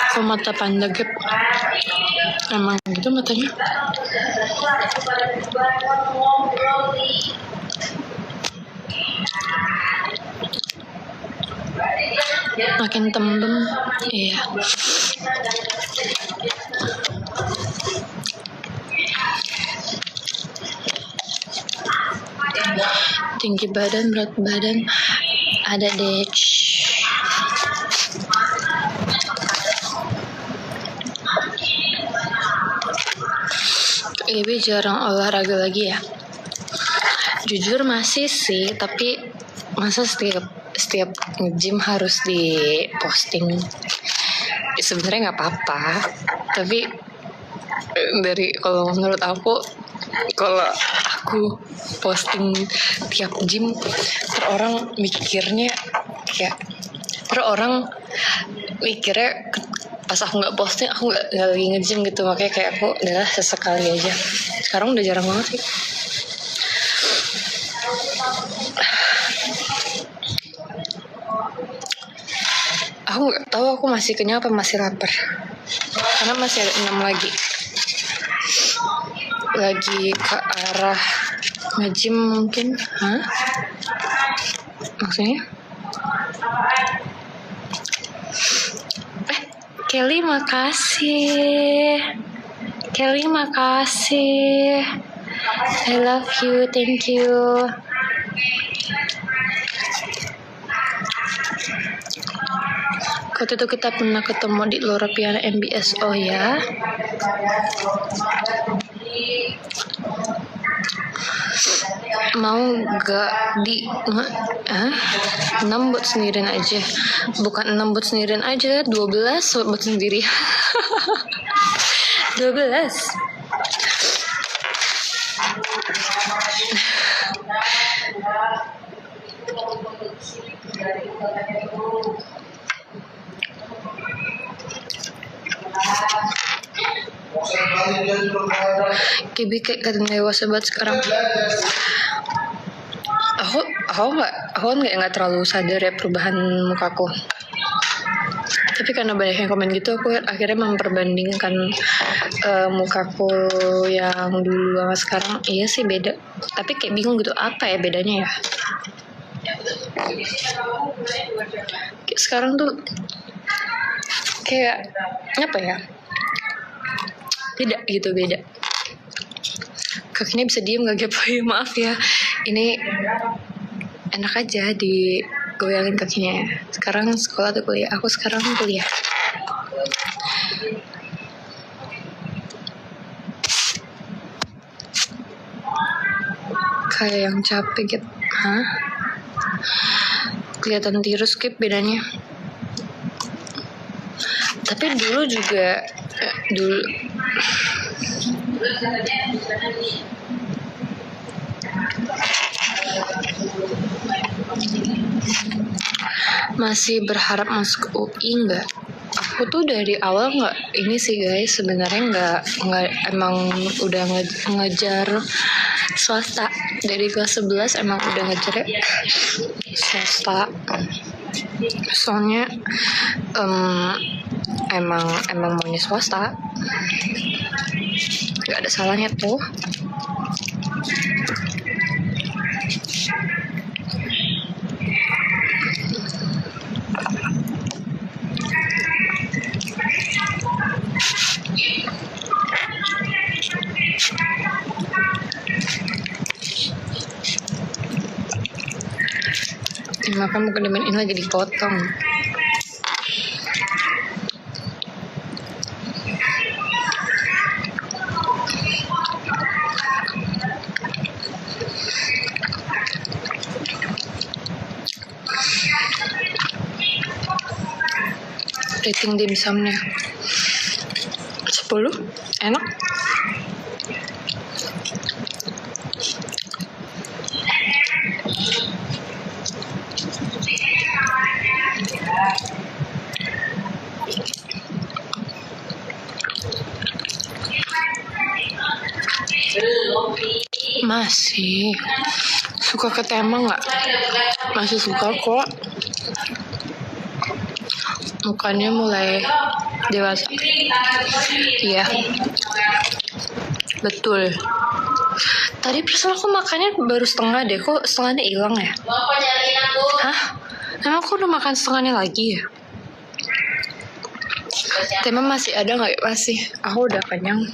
Kok mata panda gap? Emang gitu matanya? Makin tembem. Iya. Tinggi badan, berat badan ada deh. Ibi jarang olahraga lagi ya. Jujur masih sih, tapi masa setiap nge-gym harus di posting. Sebenarnya nggak apa-apa, tapi dari kalau menurut aku, kalau aku posting tiap gym, orang mikirnya kayak pas aku nggak posting, aku nggak lagi nge-gym gitu. Makanya kayak aku adalah sesekali aja. Sekarang udah jarang banget sih. Aku nggak tahu aku masih kenyang apa masih lapar, karena masih ada 6 lagi ke arah nge-gym mungkin. Maksudnya Kelly makasih. I love you, thank you. Waktu itu kita pernah ketemu di Lora Piana MBS. Oh ya. Mau gak 6 buat sendirian aja. Bukan 6 buat sendirian aja, 12 buat sendiri. 12. Kibi kayak kata dewasa banget sekarang. Aku nggak terlalu sadar ya perubahan mukaku. Tapi karena banyak yang komen gitu, aku akhirnya memperbandingkan mukaku yang dulu sama sekarang. Iya sih beda. Tapi kayak bingung gitu, apa ya bedanya ya? Sekarang tuh kayak apa ya? Tidak gitu, beda. Kakinya bisa diem gak gap? Maaf ya, ini enak aja digoyangin kakinya ya. Sekarang sekolah atau kuliah? Aku sekarang kuliah. Kayak yang capek gitu. Kelihatan tirus Kip bedanya. Tapi dulu juga masih berharap masuk UI nggak? Aku tuh dari awal nggak ini sih guys, sebenarnya nggak emang udah ngejar swasta dari kelas 11, emang udah ngejar swasta. Soalnya emang maunya swasta, nggak ada salahnya tuh. Makan bukan ini lagi dipotong. Rating dimsumnya 10, enak. Masih suka ke tema nggak? Masih suka kok. Mukanya mulai dewasa. Iya, betul. Tadi perasaan aku makannya baru setengah deh. Kok setengahnya hilang ya? Hah? Emang aku udah makan setengahnya lagi ya? Tema masih ada nggak ya? Masih. Aku udah kenyang.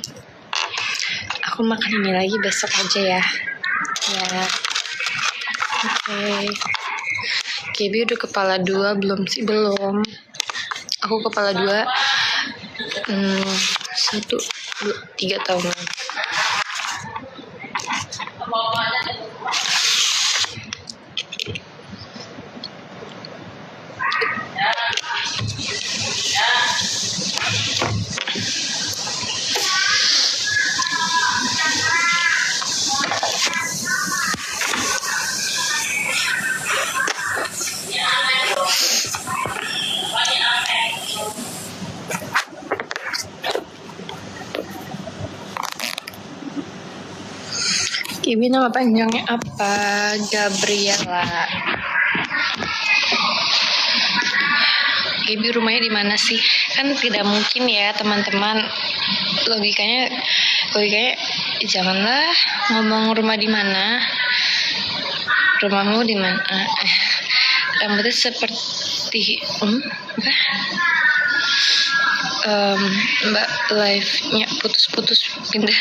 Aku makan ini lagi besok aja ya. Ya. Oke. Gaby udah kepala 2 belum sih? Belum. Aku kepala 2 1, 2, 3 tahun. Gaby nama panjangnya apa? Gabriela. Gaby rumahnya di mana sih? Kan tidak mungkin ya teman-teman. Logikanya janganlah ngomong rumah di mana. Rumahmu di mana? Rambutnya seperti Mbak live-nya putus-putus pindah.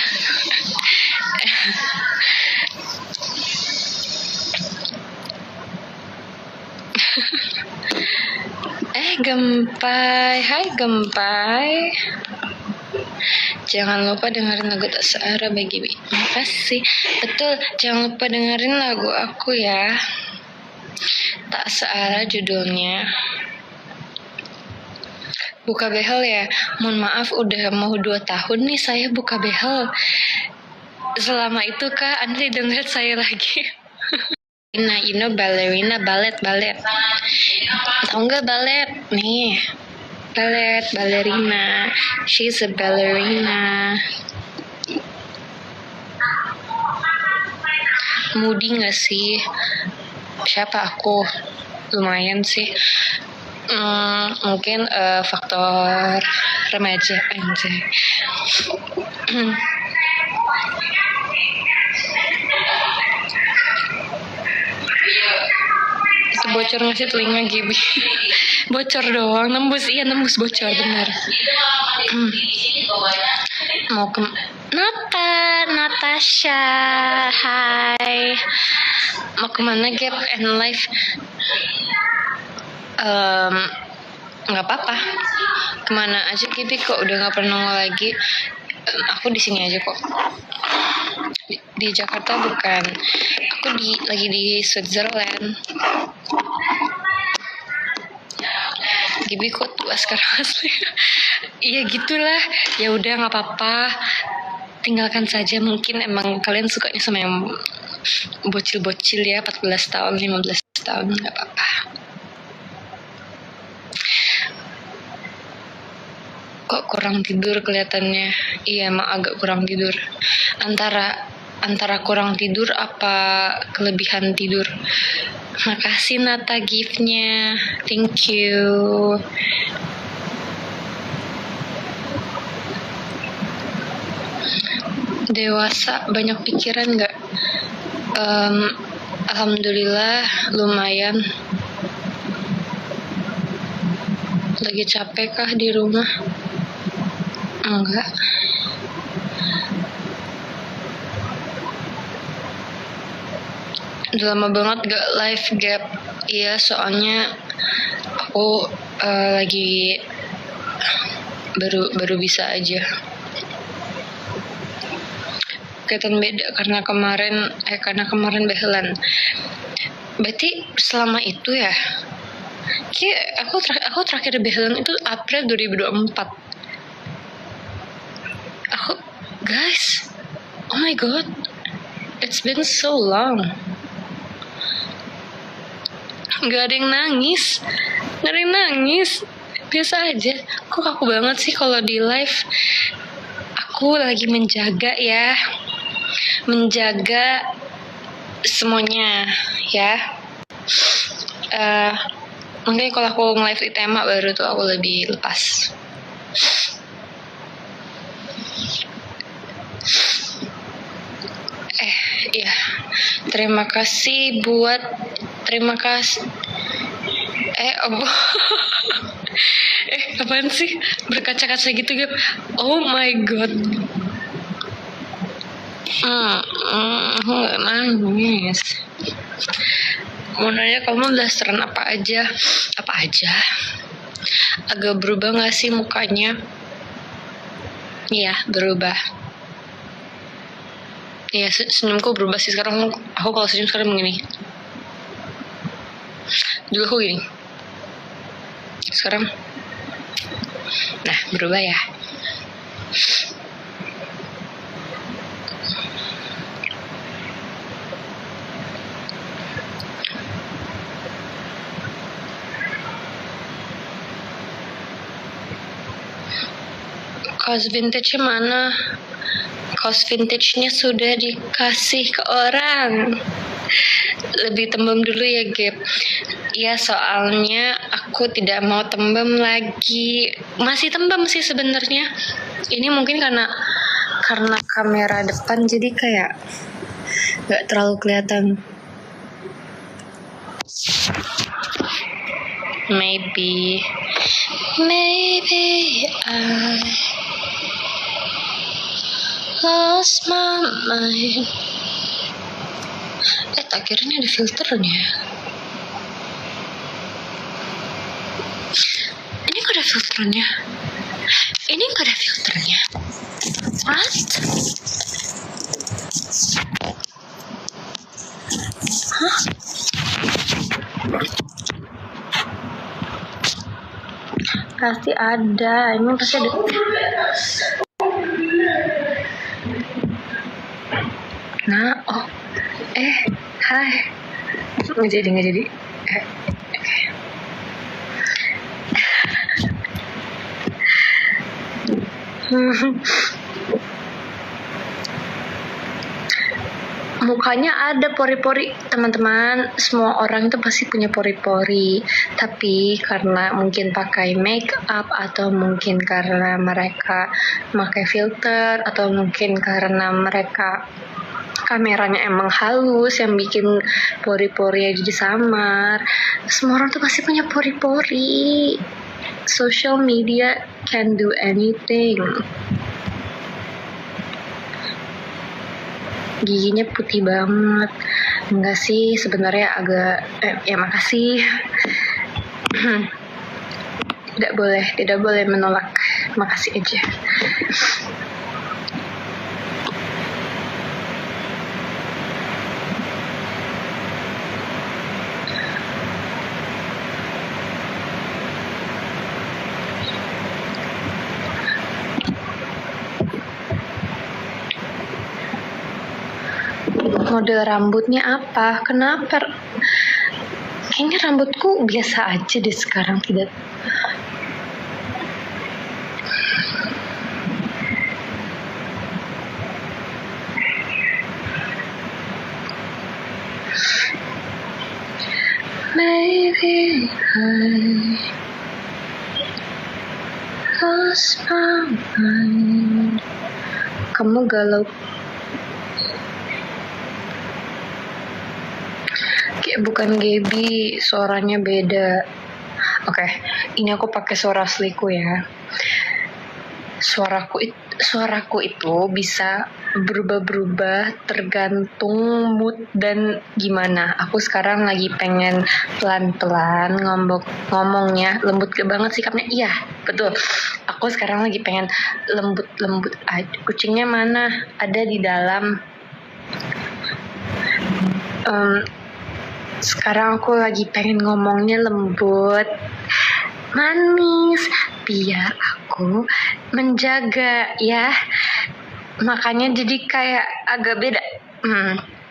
Gempai, hai Gempai. Jangan lupa dengerin lagu Tak Searah bagi Gaby. Makasih. Betul, jangan lupa dengerin lagu aku ya. Tak Searah judulnya. Buka behel ya. Mohon maaf udah mau 2 tahun nih saya buka behel. Selama itu Kak, Anda dengar saya lagi. Nah, you know ballerina, balet. Tahu nggak balet? Nih, ballerina. She's a ballerina. Moody nggak sih? Siapa aku? Lumayan sih. Mungkin faktor remaja anjay. Itu bocor nggak sih telinga Gaby? Bocor doang, nembus bocor benar. Mau ke Natasha, hai. Mau kemana Gap and Life? Nggak apa-apa. Kemana aja Gaby kok udah nggak pernah nongol lagi. Aku di sini aja kok. Di Jakarta bukan. Aku lagi di Switzerland. Gaby kok tua sekarang asli. Iya gitulah. Ya udah nggak apa-apa. Tinggalkan saja, mungkin emang kalian sukanya sama yang bocil-bocil ya, 14 tahun, 15 tahun, nggak apa-apa. Kok kurang tidur kelihatannya? Iya emang agak kurang tidur. Antara kurang tidur apa kelebihan tidur. Makasih Nata gift-nya. Thank you. Dewasa banyak pikiran nggak? Alhamdulillah lumayan. Lagi capek kah di rumah? Enggak. Udah lama banget gak live Gap. Iya soalnya aku lagi baru bisa aja. Kelihatan beda karena kemarin behelan. Berarti selama itu ya? Kayak aku terakhir behelan itu April 2024. Guys, oh my god, it's been so long. Gak ada yang nangis. Biasa aja. Kok kaku banget sih kalau di live. Aku lagi menjaga ya. menjaga semuanya ya. Mungkin kalau aku nge-live di tema baru tuh aku lebih lepas. Iya, terima kasih. Apaan sih berkaca-kaca gitu Gap? Oh my god. Nangis. Mau nanya kamu blasteran apa aja? Agak berubah gak sih mukanya? Iya, berubah. Iya, senyumku berubah sih sekarang. Aku kalau senyum sekarang begini. Dulu aku gini. Sekarang, nah berubah ya. Kaos vintage-nya mana? Kaos vintage-nya sudah dikasih ke orang. Lebih tembem dulu ya Gap. Ya soalnya aku tidak mau tembem lagi. Masih tembem sih sebenarnya. Ini mungkin karena kamera depan jadi kayak gak terlalu kelihatan. Maybe I lost my mind. Tak kira ini ada filternya. Ini kok ada filternya? What? Hah? Pasti ada. Ini pasti ada. Nah, hai. Nggak jadi. Mukanya ada pori-pori, teman-teman. Semua orang itu pasti punya pori-pori. Tapi karena mungkin pakai make up, atau mungkin karena mereka pakai filter, atau mungkin karena mereka kameranya emang halus yang bikin pori-pori jadi samar. Semua orang tuh pasti punya pori-pori. Social media can do anything. Giginya putih banget. Enggak sih, sebenarnya agak ya makasih. Tidak boleh menolak. Makasih aja. Model rambutnya apa? Kenapa? Kayaknya rambutku biasa aja deh sekarang, tidak. Maybe I lost my mind. Kamu galau. Bukan Gaby, suaranya beda. Oke, ini aku pakai suara asliku ya. Suaraku itu bisa berubah-berubah tergantung mood dan gimana. Aku sekarang lagi pengen pelan-pelan ngomongnya, lembut banget sikapnya. Iya, betul. Aku sekarang lagi pengen lembut. Kucingnya mana? Ada di dalam. Sekarang aku lagi pengen ngomongnya lembut, manis, biar aku menjaga ya. Makanya jadi kayak agak beda.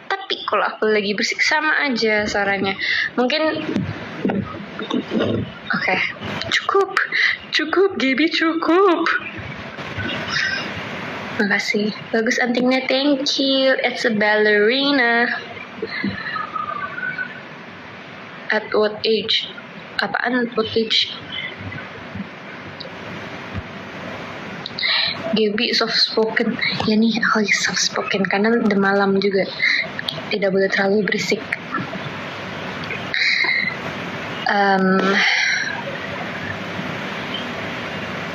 Tapi kalau aku lagi bersih sama aja suaranya. Mungkin oke. Cukup Gaby, cukup. Makasih. Bagus antingnya, thank you. It's a ballerina. At what age? Apaan at what age? Gaby soft spoken. Ya nih, aku soft spoken karena udah malam juga. Tidak boleh terlalu berisik.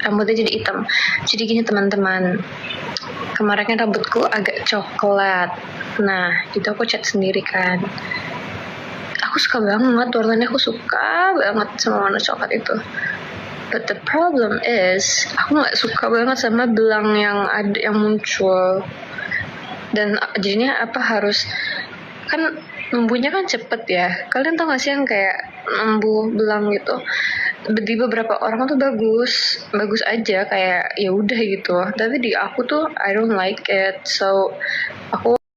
Rambutnya jadi hitam. Jadi gini teman-teman, kemarin kan rambutku agak coklat. Nah, itu aku cat sendiri kan. Aku suka banget warnanya, aku suka banget sama warna coklat itu. But the problem is, aku nggak suka banget sama belang yang ada yang muncul. Dan jadinya apa harus kan numbuhnya kan cepet ya. Kalian tau gak sih yang kayak numbuh belang gitu? Di beberapa orang tuh bagus aja kayak ya udah gitu. Tapi di aku tuh I don't like it. So aku